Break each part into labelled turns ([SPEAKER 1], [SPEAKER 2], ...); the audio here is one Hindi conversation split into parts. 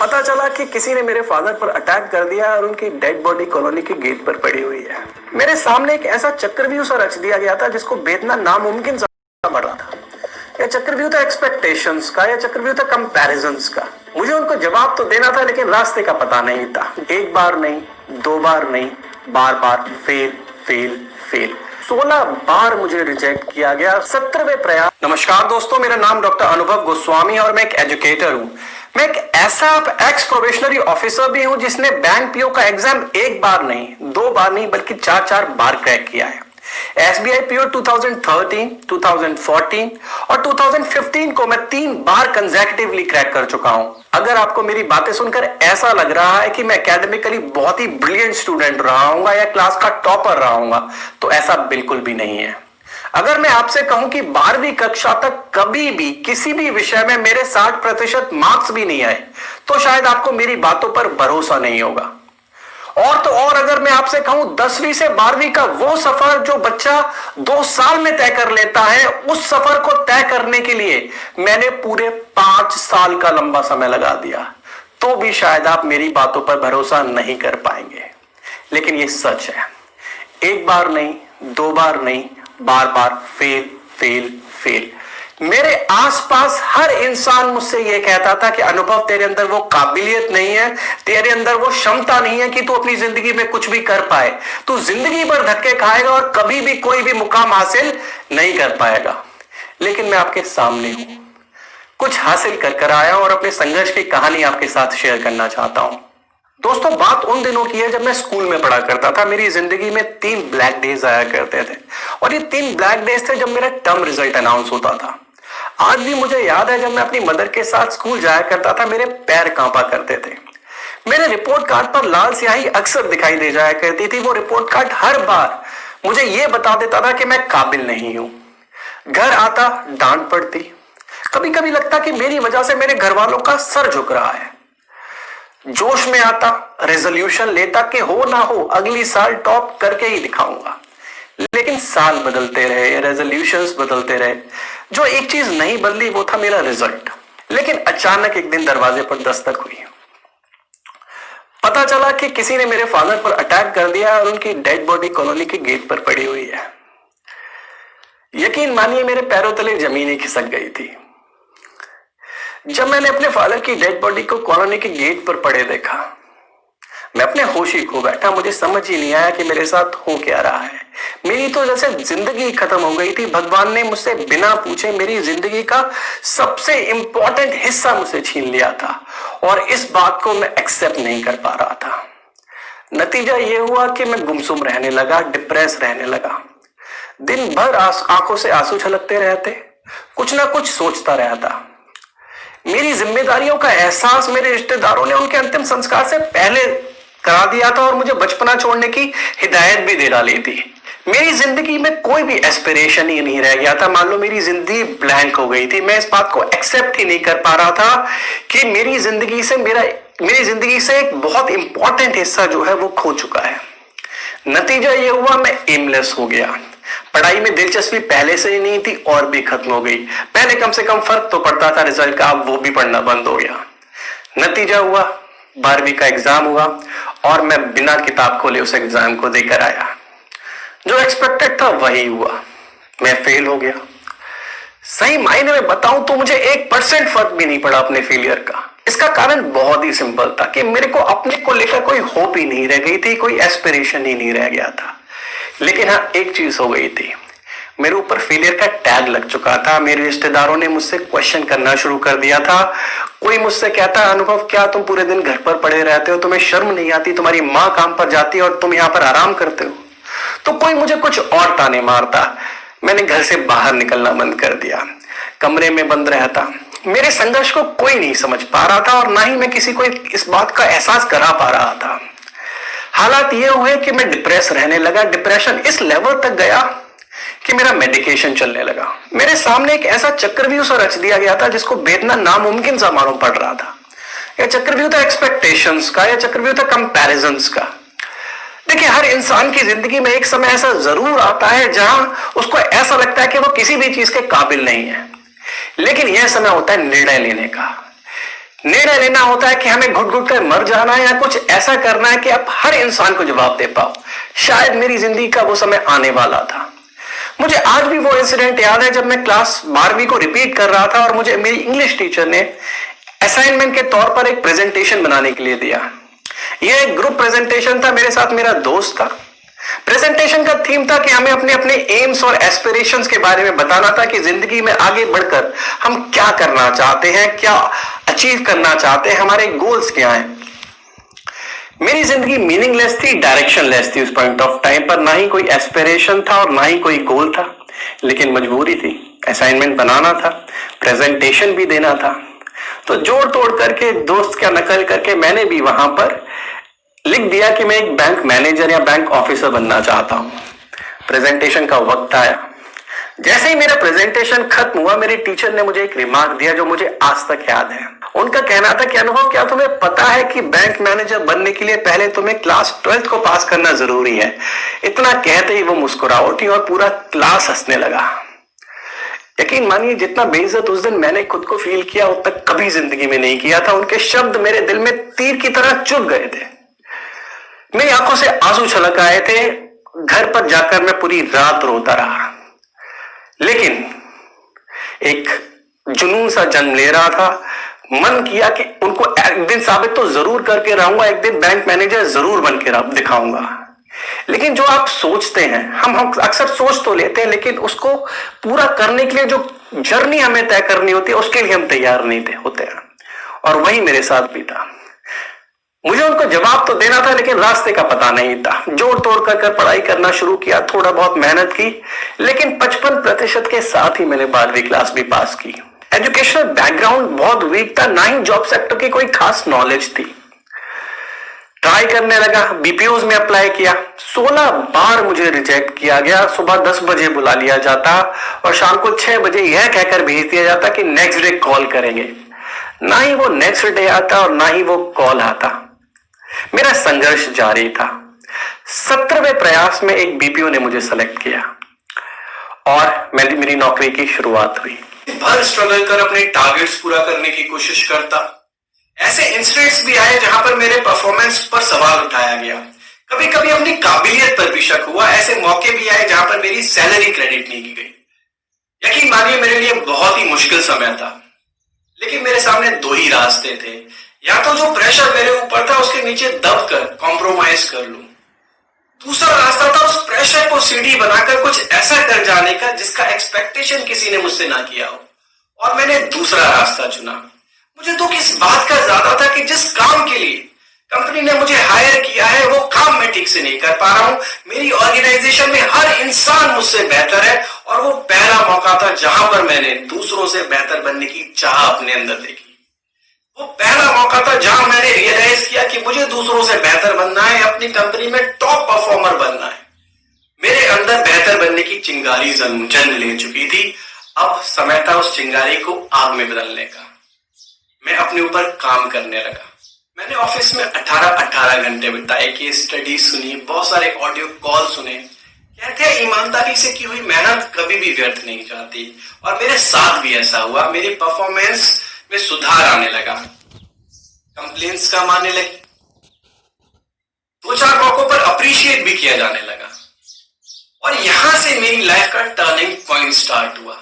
[SPEAKER 1] पता चला कि किसी ने मेरे फादर पर अटैक कर दिया और उनकी डेड बॉडी कॉलोनी के गेट पर पड़ी हुई है। मेरे सामने एक ऐसा चक्रव्यूह सा रच दिया गया था जिसको भेदना नामुमकिन सा पड़ रहा था। यह चक्रव्यूह था एक्सपेक्टेशंस का, या चक्रव्यूह था कंपैरिजंस का। मुझे उनको जवाब तो देना था, लेकिन रास्ते का पता नहीं था। एक बार नहीं, दो बार नहीं, बार बार फेल फेल फेल। 16 बार मुझे रिजेक्ट किया गया 17वें प्रयास। नमस्कार दोस्तों, मेरा नाम डॉक्टर अनुभव गोस्वामी और मैं एक एजुकेटर हूं। मैं एक ऐसा एक्स प्रोबेशनरी ऑफिसर भी हूं जिसने बैंक पीओ का एग्जाम एक बार नहीं, दो बार नहीं, बल्कि 4 बार क्रैक किया है। एसबीआई पीओ 2013, 2014 और 2015 को मैं 3 बार कंसेक्यूटिवली क्रैक कर चुका हूं। अगर आपको मेरी बातें सुनकर ऐसा लग रहा है कि मैं एकेडमिकली बहुत ही ब्रिलियंट स्टूडेंट रहा हूंगा या क्लास का टॉपर रहा हूंगा, तो ऐसा बिल्कुल भी नहीं है। अगर मैं आपसे कहूं कि 12वीं कक्षा तक कभी भी किसी भी विषय में मेरे 60% मार्क्स भी नहीं आए, तो शायद आपको मेरी बातों पर भरोसा नहीं होगा। और तो और अगर मैं आपसे कहूं 10वीं से 12वीं का वो सफर जो बच्चा 2 साल में तय कर लेता है, उस सफर को तय करने के लिए मैंने पूरे 5 साल का लंबा समय लगा दिया, तो भी शायद आप मेरी बातों पर भरोसा नहीं कर पाएंगे। लेकिन ये सच है। एक बार नहीं, दो बार नहीं, बार बार फेल फेल फेल। मेरे आसपास हर इंसान मुझसे यह कहता था कि अनुभव, तेरे अंदर वो काबिलियत नहीं है, तेरे अंदर वो क्षमता नहीं है कि तू अपनी जिंदगी में कुछ भी कर पाए। तू जिंदगी भर धक्के खाएगा और कभी भी कोई भी मुकाम हासिल नहीं कर पाएगा। लेकिन मैं आपके सामने हूं, कुछ हासिल कर आया हूं और अपने संघर्ष की कहानी आपके साथ शेयर करना चाहता हूं। दोस्तों, बात उन दिनों की है जब मैं स्कूल में पढ़ा करता था। मेरी जिंदगी में 3 ब्लैक डेज आया करते थे, और ये 3 ब्लैक डेज थे जब मेरा टर्म रिजल्ट अनाउंस होता था। आज भी मुझे याद है, जब मैं अपनी मदर के साथ स्कूल जाया करता था, मेरे पैर कांपा करते थे। मेरे रिपोर्ट कार्ड पर लाल स्याही अक्सर दिखाई दे जाया करती थी। वो रिपोर्ट कार्ड हर बार मुझे यह बता देता था कि मैं काबिल नहीं हूं। घर आता डांट पड़ती, कभी कभी लगता कि मेरी वजह से मेरे घर वालों का सर झुक रहा है। जोश में आता, रेजोल्यूशन लेता कि हो ना हो अगली साल टॉप करके ही दिखाऊंगा। लेकिन साल बदलते रहे, रेजोल्यूशंस बदलते रहे, जो एक चीज नहीं बदली वो था मेरा रिजल्ट। लेकिन अचानक एक दिन दरवाजे पर दस्तक हुई। पता चला कि किसी ने मेरे फादर पर अटैक कर दिया और उनकी डेड बॉडी कॉलोनी के गेट पर पड़ी हुई है। यकीन मानिए, मेरे पैरों तले जमीन ही खिसक गई थी जब मैंने अपने फादर की डेड बॉडी को कॉलोनी के गेट पर पड़े देखा। मैं अपने होश ही खो बैठा। मुझे समझ ही नहीं आया कि मेरे साथ हो क्या रहा है। मेरी तो जैसे जिंदगी खत्म हो गई थी। भगवान ने मुझसे बिना पूछे मेरी जिंदगी का सबसे इंपॉर्टेंट हिस्सा मुझसे छीन लिया था, और इस बात को मैं एक्सेप्ट नहीं कर पा रहा था। नतीजा यह हुआ कि मैं गुमसुम रहने लगा, डिप्रेस रहने लगा। दिन भर आंखों से आंसू छलकते रहते, कुछ ना कुछ सोचता रहता। मेरी जिम्मेदारियों का एहसास मेरे रिश्तेदारों ने उनके अंतिम संस्कार से पहले करा दिया था और मुझे बचपना छोड़ने की हिदायत भी दे डाली थी। मेरी जिंदगी में कोई भी एस्पिरेशन ही नहीं रह गया था। मान लो मेरी जिंदगी ब्लैंक हो गई थी। मैं इस बात को एक्सेप्ट ही नहीं कर पा रहा था कि मेरी जिंदगी से एक बहुत इंपॉर्टेंट हिस्सा जो है वो खो चुका है। नतीजा ये हुआ, मैं एमलेस हो गया। पढ़ाई में दिलचस्पी पहले से ही नहीं थी और भी खत्म हो गई। पहले कम से कम फर्क तो पड़ता था रिजल्ट का, अब वो भी पढ़ना बंद हो गया। नतीजा हुआ, 12वीं का एग्जाम हुआ और मैं बिना किताब खोले उस एग्जाम को देकर आया। जो एक्सपेक्टेड था वही हुआ, मैं फेल हो गया। सही मायने में बताऊं तो मुझे 1% फर्क भी नहीं पड़ा अपने फेलियर का। इसका कारण बहुत ही सिंपल था कि मेरे को अपने को लेकर कोई होप ही नहीं रह गई थी, कोई एस्पिरेशन ही नहीं रह गया था। लेकिन हाँ, एक चीज हो गई थी, मेरे ऊपर फेलियर का टैग लग चुका था। मेरे रिश्तेदारों ने मुझसे क्वेश्चन करना शुरू कर दिया था। कोई मुझसे कहता, अनुभव क्या तुम पूरे दिन घर पर पड़े रहते हो, तुम्हें शर्म नहीं आती, तुम्हारी माँ काम पर जाती है और तुम यहाँ पर आराम करते हो। तो कोई मुझे कुछ और ताने मारता। मैंने घर से बाहर निकलना बंद कर दिया, कमरे में बंद रहता। मेरे संघर्ष को कोई नहीं समझ पा रहा था और ना ही मैं किसी को इस बात का एहसास करा पा रहा था। हालात ये हुए कि मैं डिप्रेस रहने लगा। डिप्रेशन इस लेवल तक गया कि मेरा मेडिकेशन चलने लगा। मेरे सामने एक ऐसा चक्रव्यूह सा रच दिया गया था जिसको भेदना नामुमकिन सा मालूम पड़ रहा था। यह चक्रव्यूह था एक्सपेक्टेशंस का, यह चक्रव्यूह था कंपैरिजंस का। देखिए, हर इंसान की जिंदगी में एक समय ऐसा जरूर आता है जहां उसको ऐसा लगता है कि वो किसी भी चीज के काबिल नहीं है। लेकिन यह समय होता है निर्णय लेने का। निर्णय लेना होता है कि हमें घुट घुट कर मर जाना है या कुछ ऐसा करना है कि आप हर इंसान को जवाब दे पाओ। शायद मेरी जिंदगी का वो समय आने वाला था। मुझे आज भी वो इंसिडेंट याद है जब मैं क्लास 12वीं को रिपीट कर रहा था और मुझे मेरी इंग्लिश टीचर ने असाइनमेंट के तौर पर एक प्रेजेंटेशन बनाने के लिए दिया। यह एक ग्रुप प्रेजेंटेशन था, मेरे साथ मेरा दोस्त था। प्रेजेंटेशन का थीम था कि हमें अपने अपने एम्स और एस्पिरेशंस के बारे में बताना था कि जिंदगी में आगे बढ़कर हम क्या करना चाहते हैं, क्या अचीव करना चाहते हैं, हमारे गोल्स क्या हैं। मेरी जिंदगी मीनिंगलेस थी, डायरेक्शनलेस थी उस पॉइंट ऑफ टाइम पर। ना ही कोई एस्पिरेशन था और ना ही कोई गोल था, लेकिन मजबूरी थी। असाइनमेंट बनाना था, प्रेजेंटेशन भी देना था, तो जोड़ तोड़ करके दोस्त का नकल करके मैंने भी वहां पर लिख दिया कि मैं एक बैंक मैनेजर या बैंक ऑफिसर बनना चाहता हूं। प्रेजेंटेशन का वक्त आया। जैसे ही मेरा प्रेजेंटेशन खत्म हुआ, मेरी टीचर ने मुझे एक रिमार्क दिया जो मुझे आज तक याद है। उनका कहना था कि अनुभव, क्या तुम्हें पता है कि बैंक मैनेजर बनने के लिए पहले तुम्हें क्लास 12th को पास करना जरूरी है। इतना कहते ही वो मुस्कुरा उठी और पूरा क्लास हंसने लगा। यकीन मानिए, जितना बेइज्जत उस दिन मैंने खुद को फील किया उतना कभी जिंदगी में नहीं किया था। उनके शब्द मेरे दिल में तीर की तरह चुभ गए थे। मेरी आंखों से आंसू छलक आए थे। घर पर जाकर मैं पूरी रात रोता रहा, लेकिन एक जुनून सा जन्म ले रहा था। मन किया कि उनको एक दिन साबित तो जरूर करके रहूंगा, एक दिन बैंक मैनेजर जरूर बन के दिखाऊंगा। लेकिन जो आप सोचते हैं, हम अक्सर सोच तो लेते हैं, लेकिन उसको पूरा करने के लिए जो जर्नी हमें तय करनी होती है उसके लिए हम तैयार नहीं होते हैं। और वही मेरे साथ भी था। मुझे उनको जवाब तो देना था, लेकिन रास्ते का पता नहीं था। जोड़ तोड़ कर पढ़ाई करना शुरू किया, थोड़ा बहुत मेहनत की, लेकिन 55% के साथ ही मैंने 12वीं क्लास भी पास की। एजुकेशनल बैकग्राउंड बहुत वीक था, ना ही जॉब सेक्टर की कोई खास नॉलेज थी। ट्राई करने लगा, बीपीओज में अप्लाई किया, 16 बार मुझे रिजेक्ट किया गया। सुबह 10 बजे बुला लिया जाता और शाम को 6 बजे यह कहकर भेज दिया जाता कि नेक्स्ट डे कॉल करेंगे। ना ही वो नेक्स्ट डे आता और ना ही वो कॉल आता। मेरा संघर्ष जारी था। 17वें प्रयास में एक बीपीओ ने मुझे सेलेक्ट किया और मेरी नौकरी की शुरुआत हुई। भर स्ट्रगल कर अपने टारगेट्स पूरा करने की कोशिश करता। ऐसे इंसिडेंट्स भी आए जहां पर मेरे परफॉर्मेंस पर सवाल उठाया गया। कभी कभी अपनी काबिलियत पर भी शक हुआ। ऐसे मौके भी आए जहां पर मेरी सैलरी क्रेडिट नहीं की गई। यकीन मानिए, मेरे लिए बहुत ही मुश्किल समय था, लेकिन मेरे सामने दो ही रास्ते थे। या तो जो प्रेशर मेरे ऊपर था उसके नीचे दब कर कॉम्प्रोमाइज कर लूं, दूसरा रास्ता था उस प्रेशर को सीढ़ी बनाकर कुछ ऐसा कर जाने का जिसका एक्सपेक्टेशन किसी ने मुझसे ना किया हो। और मैंने दूसरा रास्ता चुना। मुझे दुख इस बात का ज्यादा था कि जिस काम के लिए कंपनी ने मुझे हायर किया है वो काम मैं ठीक से नहीं कर पा रहा हूं। मेरी ऑर्गेनाइजेशन में हर इंसान मुझसे बेहतर है और वो पहला मौका था जहां पर मैंने दूसरों से बेहतर बनने की चाह अपने अंदर देखी। वो पहला मौका था जहां मैंने रियलाइज किया कि मुझे दूसरों से बेहतर बनना है, अपनी कंपनी में टॉप परफॉर्मर बनना है। मेरे अंदर बेहतर बनने की चिंगारी जन्म ले चुकी थी। अब समय था उस चिंगारी को आग में बदलने का। मैं अपने ऊपर काम करने लगा। मैंने ऑफिस में 18 घंटे बिताए, केस स्टडी सुनी, बहुत सारे ऑडियो कॉल सुने। कहते हैं ईमानदारी से की हुई मेहनत कभी भी व्यर्थ नहीं जाती, और मेरे साथ भी ऐसा हुआ। मेरी परफॉर्मेंस में सुधार आने लगा, कंप्लेंट्स कम आने लगी, 2-4 मौकों पर अप्रिशिएट भी किया जाने लगा। और यहां से मेरी लाइफ का टर्निंग पॉइंट स्टार्ट हुआ।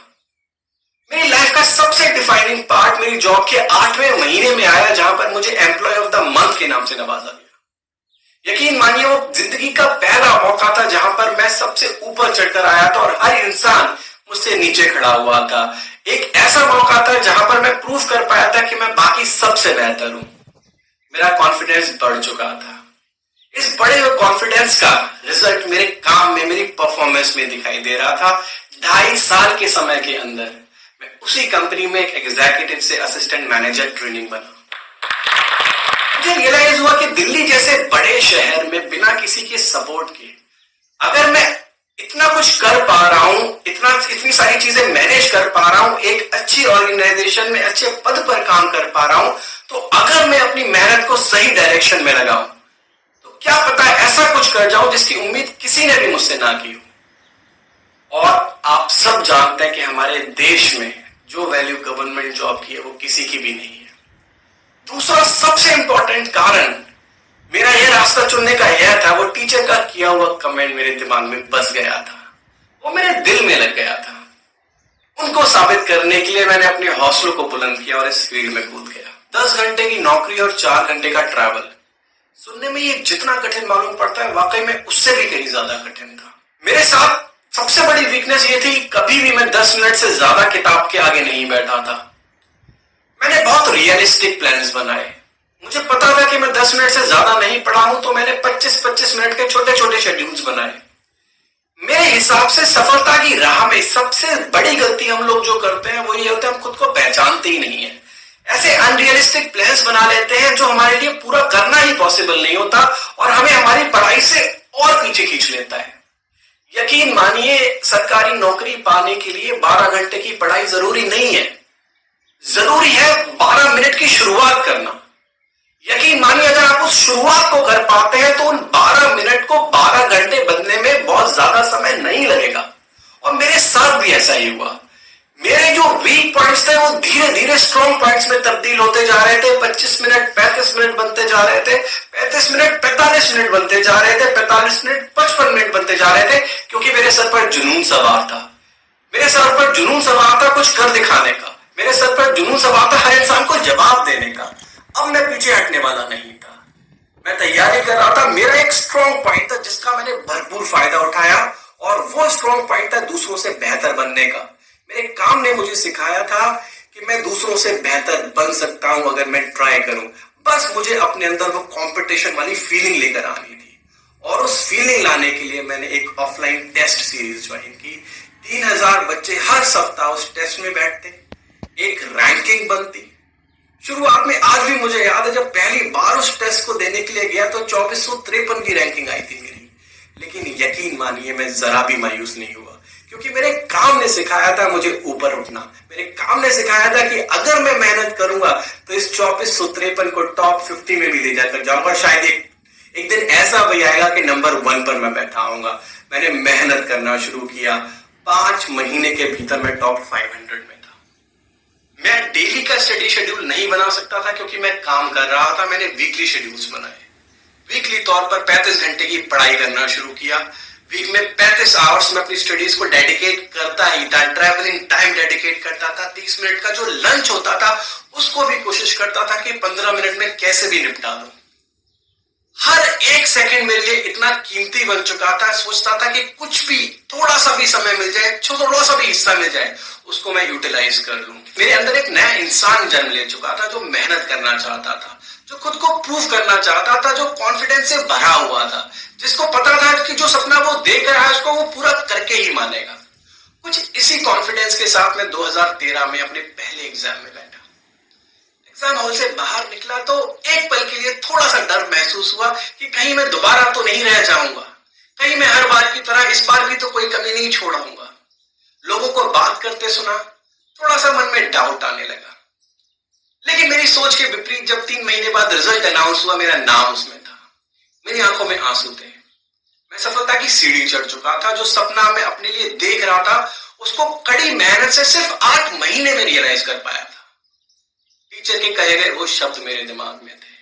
[SPEAKER 1] मेरी लाइफ का सबसे डिफाइनिंग पार्ट मेरी जॉब के 8वें महीने में आया, जहां पर मुझे एम्प्लॉय ऑफ द मंथ के नाम से नवाजा गया। यकीन मानिए, वो जिंदगी का पहला मौका था जहां पर मैं सबसे ऊपर चढ़कर आया था और हर इंसान मुझसे नीचे खड़ा हुआ था। एक ऐसा मौका था जहां पर मैं प्रूव कर पाया था कि मैं बाकी सबसे बेहतर हूं। मेरा कॉन्फिडेंस बढ़ चुका था। इस बड़े हुए कॉन्फिडेंस का रिजल्ट मेरे काम में, मेरी परफॉर्मेंस में दिखाई दे रहा था। 2.5 साल के समय के अंदर मैं उसी कंपनी में एक एग्जीक्यूटिव से असिस्टेंट मैनेजर ट्रेनिंग बना। मुझे रियलाइज हुआ कि दिल्ली जैसे बड़े शहर में बिना किसी के सपोर्ट के अगर मैं इतना कुछ कर पा रहा हूं, इतनी सारी चीजें मैनेज कर पा रहा हूं, एक अच्छी ऑर्गेनाइजेशन में अच्छे पद पर काम कर पा रहा हूं, तो अगर मैं अपनी मेहनत को सही डायरेक्शन में लगाऊं तो क्या पता ऐसा कुछ कर जाऊं जिसकी उम्मीद किसी ने भी मुझसे ना की हो। और आप सब जानते हैं कि हमारे देश में जो वैल्यू गवर्नमेंट जॉब की है वो किसी की भी नहीं है। दूसरा सबसे इंपॉर्टेंट कारण मेरा यह रास्ता चुनने का यह था, वो टीचर का किया हुआ कमेंट मेरे दिमाग में बस गया था, वो मेरे दिल में लग गया था। उनको साबित करने के लिए मैंने अपने हौसलों को बुलंद किया और इस फील्ड में कूद गया। 10 घंटे की नौकरी और 4 घंटे का ट्रैवल, सुनने में ये जितना कठिन मालूम पड़ता है, वाकई में उससे भी कहीं ज्यादा कठिन था। मेरे साथ सबसे बड़ी वीकनेस ये थी, कभी भी मैं 10 मिनट से ज्यादा किताब के आगे नहीं बैठा था। मैंने बहुत रियलिस्टिक प्लान्स बनाए। मुझे पता था कि मैं 10 मिनट से ज्यादा नहीं पढ़ा हूं, तो मैंने 25-25 मिनट के छोटे छोटे शेड्यूल्स बनाए। मेरे हिसाब से सफलता की राह में सबसे बड़ी गलती हम लोग जो करते हैं वो ये होता है, हम खुद को पहचानते ही नहीं है। ऐसे अनरियलिस्टिक प्लान्स बना लेते हैं जो हमारे लिए पूरा करना ही पॉसिबल नहीं होता और हमें हमारी पढ़ाई से और पीछे खींच लेता है। यकीन मानिए, सरकारी नौकरी पाने के लिए 12 घंटे की पढ़ाई जरूरी नहीं है, जरूरी है 12 मिनट की शुरुआत करना। यकीन मानिए, अगर आप उस शुरुआत को कर पाते हैं तो उन 12 मिनट को 12 घंटे बनने में बहुत ज्यादा समय नहीं लगेगा। और मेरे साथ भी ऐसा ही हुआ। मेरे जो वीक पॉइंट्स थे वो धीरे धीरे स्ट्रॉन्ग पॉइंट्स में तब्दील होते जा रहे थे। 25 मिनट 35 मिनट बनते जा रहे थे, 35 मिनट 45 मिनट बनते जा रहे थे, 45 मिनट 55 मिनट बनते जा रहे थे, क्योंकि मेरे सर पर जुनून सवार था। मेरे सर पर जुनून सवार था कुछ कर दिखाने का। मेरे सर पर जुनून सवार था हर इंसान को जवाब देने का। अब मैं पीछे हटने वाला नहीं था, मैं तैयारी कर रहा था। मेरा एक स्ट्रॉन्ग पॉइंट था जिसका मैंने भरपूर फायदा उठाया, और वो स्ट्रॉन्ग पॉइंट था दूसरों से बेहतर बनने का। मेरे काम ने मुझे सिखाया था कि मैं दूसरों से बेहतर बन सकता हूं अगर मैं ट्राई करूं। बस मुझे अपने अंदर वो कंपटीशन वाली फीलिंग लेकर आनी थी, और उस फीलिंग लाने के लिए मैंने एक ऑफलाइन टेस्ट सीरीज ज्वाइन की। 3000 बच्चे हर सप्ताह उस टेस्ट में बैठते, एक रैंकिंग बनती। शुरुआत में आज भी मुझे याद है, जब पहली बार उस टेस्ट को देने के लिए गया तो 2453 की रैंकिंग आई थी मेरी। लेकिन यकीन मानिए, मैं जरा भी मायूस नहीं हुआ, क्योंकि मेरे काम ने सिखाया था मुझे ऊपर उठना। मेरे काम ने सिखाया था कि अगर मैं मेहनत करूंगा तो इस 2453 को टॉप 50 में भी ले जाकर जाऊंगा। शायद एक दिन ऐसा भी आएगा कि नंबर 1 पर मैं बैठा आऊंगा। मैंने मेहनत करना शुरू किया। 5 महीने के भीतर मैं टॉप 500 में था। मैं डेली का स्टडी शेड्यूल नहीं बना सकता था क्योंकि मैं काम कर रहा था। मैंने वीकली शेड्यूल्स बनाए। वीकली तौर पर 35 घंटे की पढ़ाई करना शुरू किया। वीक में 35 आवर्स में अपनी स्टडीज को डेडिकेट करता ही था। ट्रैवलिंग टाइम डेडिकेट करता था। 30 मिनट का जो लंच होता था उसको भी कोशिश करता था कि 15 मिनट में कैसे भी निपटा दूं। हर एक सेकंड मेरे लिए इतना कीमती बन चुका था। सोचता था कि कुछ भी, थोड़ा सा भी समय मिल जाए, थोड़ा सा भी हिस्सा मिल जाए, उसको मैं यूटिलाइज कर लूं। मेरे अंदर एक नया इंसान जन्म ले चुका था जो मेहनत करना चाहता था, जो खुद को प्रूव करना चाहता था, जो कॉन्फिडेंस से भरा हुआ था, जिसको पता था कि जो सपना वो देख रहा है उसको वो पूरा करके ही मानेगा। कुछ इसी कॉन्फिडेंस के साथ मैं 2013 में अपने पहले एग्जाम में बैठा। एग्जाम हॉल से बाहर निकला तो एक पल के लिए थोड़ा सा डर महसूस हुआ कि कहीं मैं दोबारा तो नहीं रह जाऊंगा, कहीं मैं हर बार की तरह इस बार भी तो कोई कमी नहीं छोड़ाऊंगा। लोगों को बात करते सुना, थोड़ा सा मन में डाउट आने लगा। लेकिन मेरी सोच के विपरीत जब 3 महीने बाद रिजल्ट अनाउंस हुआ, मेरा नाम उसमें था। मेरी आंखों में आंसू थे। मैं सफलता की सीढ़ी चढ़ चुका था। जो सपना मैं अपने लिए देख रहा था उसको कड़ी मेहनत से सिर्फ 8 महीने में रियलाइज कर पाया था। टीचर के कहे गए वो शब्द मेरे दिमाग में थे,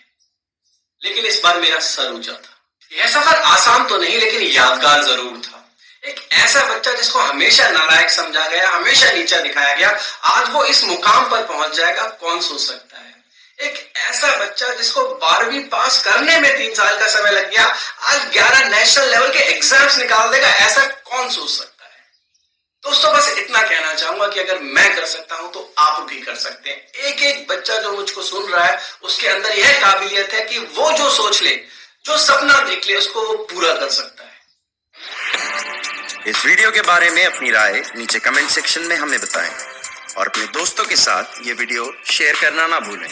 [SPEAKER 1] लेकिन इस बार मेरा सर ऊंचा था। यह सफर आसान तो नहीं, लेकिन यादगार जरूर था। एक ऐसा बच्चा जिसको हमेशा नालायक समझा गया, हमेशा नीचा दिखाया गया, आज वो इस मुकाम पर पहुंच जाएगा, कौन सोच सकता है। एक ऐसा बच्चा जिसको 12वीं पास करने में 3 साल का समय लग गया, आज 11 नेशनल लेवल के एग्जाम्स निकाल देगा, ऐसा कौन सोच सकता है। दोस्तों, बस इतना कहना चाहूंगा कि अगर मैं कर सकता हूं तो आप भी कर सकते हैं। एक एक बच्चा जो मुझको सुन रहा है उसके अंदर यह काबिलियत है कि वो जो सोच ले, जो सपना देख ले, उसको वो पूरा कर सकता है।
[SPEAKER 2] इस वीडियो के बारे में अपनी राय नीचे कमेंट सेक्शन में हमें बताएं और अपने दोस्तों के साथ ये वीडियो शेयर करना ना भूलें।